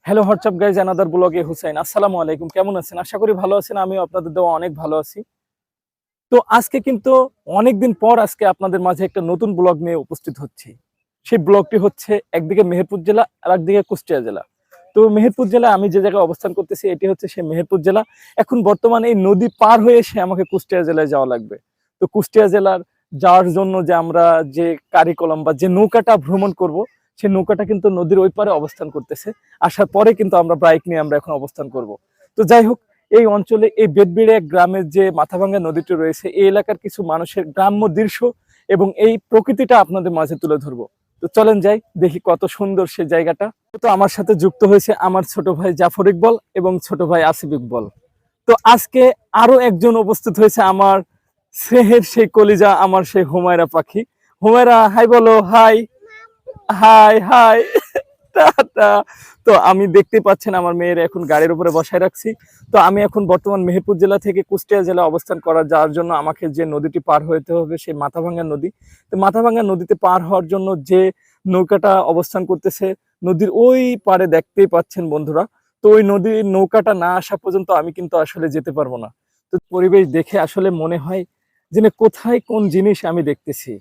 Hello WhatsApp guys, another ব্লগে হুসাইন। আসসালামু আলাইকুম, কেমন আছেন? আশা করি ভালো আছেন। আমিও আপনাদের দেওয়া অনেক ভালো আছি। তো আজকে কিন্তু অনেকদিন পর আজকে আপনাদের মাঝে একটা নতুন ব্লগ নিয়ে উপস্থিত হচ্ছি। সেই ব্লগটি হচ্ছে একদিকে মেহেরপুর জেলা আর একদিকে কুষ্টিয়া জেলা। তো মেহেরপুর জেলা আমি যে জায়গায় অবস্থান করতেছি এটি হচ্ছে সেই মেহেরপুর জেলা। এখন বর্তমানে এই নদী পার হয়ে এসে আমাকে কুষ্টিয়া জেলায় যাওয়া লাগবে। তো কুষ্টিয়া জেলার যাওয়ার জন্য যে আমরা যে কারিকলম বা যে নৌকাটা ভ্রমণ করব, সেই নৌকাটা কিন্তু নদীর ওই পারে অবস্থান করতেছে। আসার পরে কিন্তু আমরা বাইক নিয়ে আমরা এখন অবস্থান করব। তো যাই হোক, এই অঞ্চলে এই বেদবিড়িয়া গ্রামের যে মাথাভাঙ্গা নদীটি রয়েছে, এই এলাকার কিছু মানুষের গ্রাম্য দৃশ্য এবং এই প্রকৃতিটা আপনাদের মাঝে তুলে ধরবো। তো চলেন যাই, দেখি কত সুন্দর সেই জায়গাটা। তো আমার সাথে যুক্ত হয়েছে আমার ছোট ভাই জাফর ইকবল এবং ছোট ভাই আসিফ ইকবল। তো আজকে আরো একজন উপস্থিত হয়েছে, আমার স্নেহের সেই কলিজা, আমার সেই হুমায়রা পাখি। হুমায়রা, হাই বলো। High high high tata. তো আমি দেখতে পাচ্ছেন আমার মেয়ের এখন গাড়ির উপরে বসায় রাখছি। তো আমি এখন বর্তমান মেহেরপুর জেলা থেকে কুষ্টিয়া জেলা অবস্থান করার যার জন্য আমাকে যে নদীটি পার হইতে হবে সেই মাথাভাঙ্গা নদী। তো মাথাভাঙ্গা নদীতে পার হওয়ার জন্য যে নৌকাটা অবস্থান করতেছে নদীর ওই পারে, দেখতেই পাচ্ছেন বন্ধুরা। তো ওই নদীর নৌকাটা না আসা পর্যন্ত আমি কিন্তু আসলে যেতে পারবো না। তো পরিবেশ দেখে আসলে মনে হয় যে না, কোথায় কোন জিনিস আমি দেখতেছি।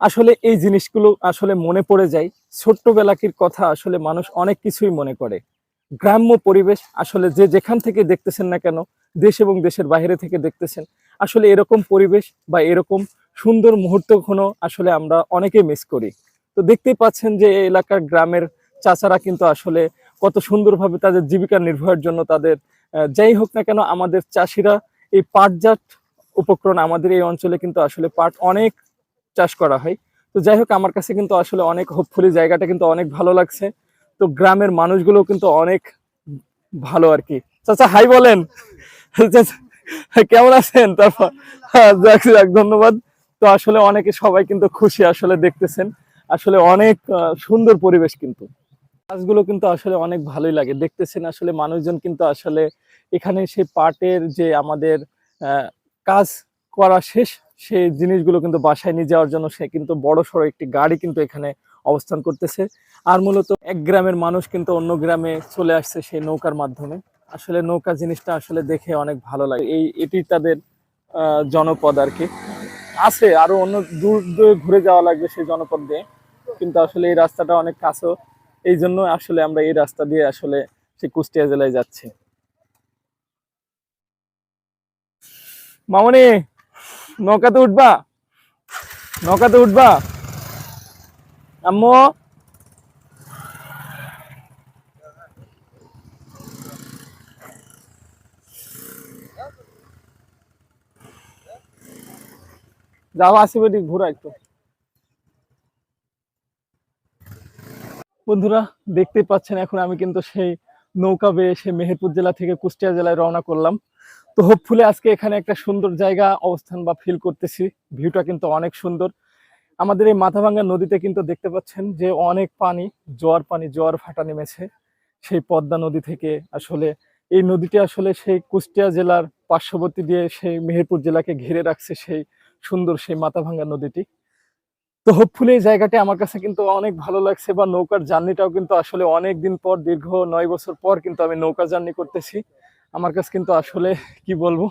আসলে এই জিনিসগুলো আসলে মনে পড়ে যায় ছোট্টবেলাকির কথা। আসলে মানুষ অনেক কিছুই মনে করে। গ্রাম্য পরিবেশ আসলে যে যেখান থেকে দেখতেছেন না কেন, দেশ এবং দেশের বাইরে থেকে দেখতেছেন, আসলে এরকম পরিবেশ বা এরকম সুন্দর মুহূর্তগুলো আসলে আমরা অনেকে মিস করি। তো দেখতেই পাচ্ছেন যে এই এলাকার গ্রামের চাচারা কিন্তু আসলে কত সুন্দরভাবে তাদের জীবিকা নির্বাহের জন্য তাদের যাই হোক না কেন, আমাদের চাষিরা এই পাটজাত উপকরণ আমাদের এই অঞ্চলে কিন্তু আসলে পাট অনেক চাষ করা হয়। তো যাই হোক, আমার কাছে কিন্তু আসলে অনেক হোপফুলি জায়গাটা কিন্তু অনেক ভালো লাগছে। তো গ্রামের মানুষগুলো কিন্তু অনেক ভালো আর কি। চাচা হাই বলেন। চাচা, কেমন আছেন? তারপর যাক যাক, ধন্যবাদ। তো আসলে অনেকে সবাই কিন্তু খুশি আসলে দেখতেছেন। আসলে অনেক সুন্দর পরিবেশ কিন্তু। কাজগুলো কিন্তু আসলে অনেক ভালোই লাগে দেখতেছেন। আসলে মানুষজন কিন্তু আসলে এখানে সেই পাটের যে আমাদের আহ, কাজ করা শেষ, সেই জিনিসগুলো কিন্তু বাসায় নিয়ে যাওয়ার জন্য সে কিন্তু বড় সড়ো একটি গাড়ি কিন্তু এখানে অবস্থান করতেছে। আর মূলত এক গ্রামের মানুষ কিন্তু অন্য গ্রামে চলে আসছে সেই নৌকার মাধ্যমে। আসলে নৌকা জিনিসটা আসলে দেখে অনেক ভালো লাগে। এটি তাদের জনপদ আর কি। আছে আরো অন্য দূর দূরে ঘুরে যাওয়া লাগবে সেই জনপদ দিয়ে, কিন্তু আসলে এই রাস্তাটা অনেক কাছেও। এই জন্য আসলে আমরা এই রাস্তা দিয়ে আসলে সেই কুষ্টিয়া জেলায় যাচ্ছি। মামনি, নৌকাতে উঠবা? নৌকাতে উঠবা আম্মু? যাও, আসিবে দিক ঘোরা একটু। বন্ধুরা, দেখতেই পাচ্ছেন এখন আমি কিন্তু সেই নৌকা বেয়ে সেই মেহেরপুর জেলা থেকে কুষ্টিয়া জেলায় রওনা করলাম। তো হোপফুলি আজকে এখানে একটা সুন্দর জায়গা অবস্থান বা ফিল করতেছি। ভিউটা কিন্তু অনেক সুন্দর। আমাদের এই মাথাভাঙ্গা নদীতে কিন্তু দেখতে পাচ্ছেন যে অনেক পানি, জোয়ার ভাটা নেমেছে সেই পদ্মা নদী থেকে। আসলে এই নদীটি আসলে সেই কুষ্টিয়া জেলার পার্শ্ববর্তী দিয়ে সেই মেহেরপুর জেলাকে ঘিরে রাখছে সেই সুন্দর সেই মাথাভাঙ্গা নদীটি। তো হোপফুলি এই জায়গাটি আমার কাছে কিন্তু অনেক ভালো লাগছে, বা নৌকার জার্নিটাও কিন্তু আসলে অনেক দিন পর, দীর্ঘ 9 বছর পর কিন্তু আমি নৌকা জার্নি করতেছি। আমার কাছে কিন্তু আসলে কি বলবো,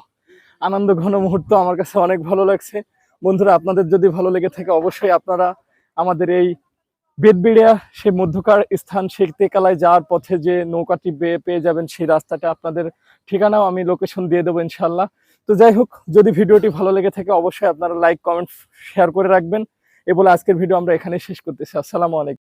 আনন্দ ঘন মুহূর্ত। আমার কাছে অনেক ভালো লাগছে। বন্ধুরা, আপনাদের যদি ভালো লেগে থাকে অবশ্যই আপনারা আমাদের এই বেদবিড়িয়া সেই মধ্যকার স্থান শেখ তেকালায় যাওয়ার পথে যে নৌকাটি পেয়ে যাবেন, সেই রাস্তাটা আপনাদের ঠিকানাও আমি লোকেশন দিয়ে দেবো ইনশাল্লাহ। তো যাই হোক, যদি ভিডিওটি ভালো লেগে থাকে অবশ্যই আপনারা লাইক কমেন্ট শেয়ার করে রাখবেন। এ বলে আজকের ভিডিও আমরা এখানে শেষ করতেছি। আসসালামু আলাইকুম।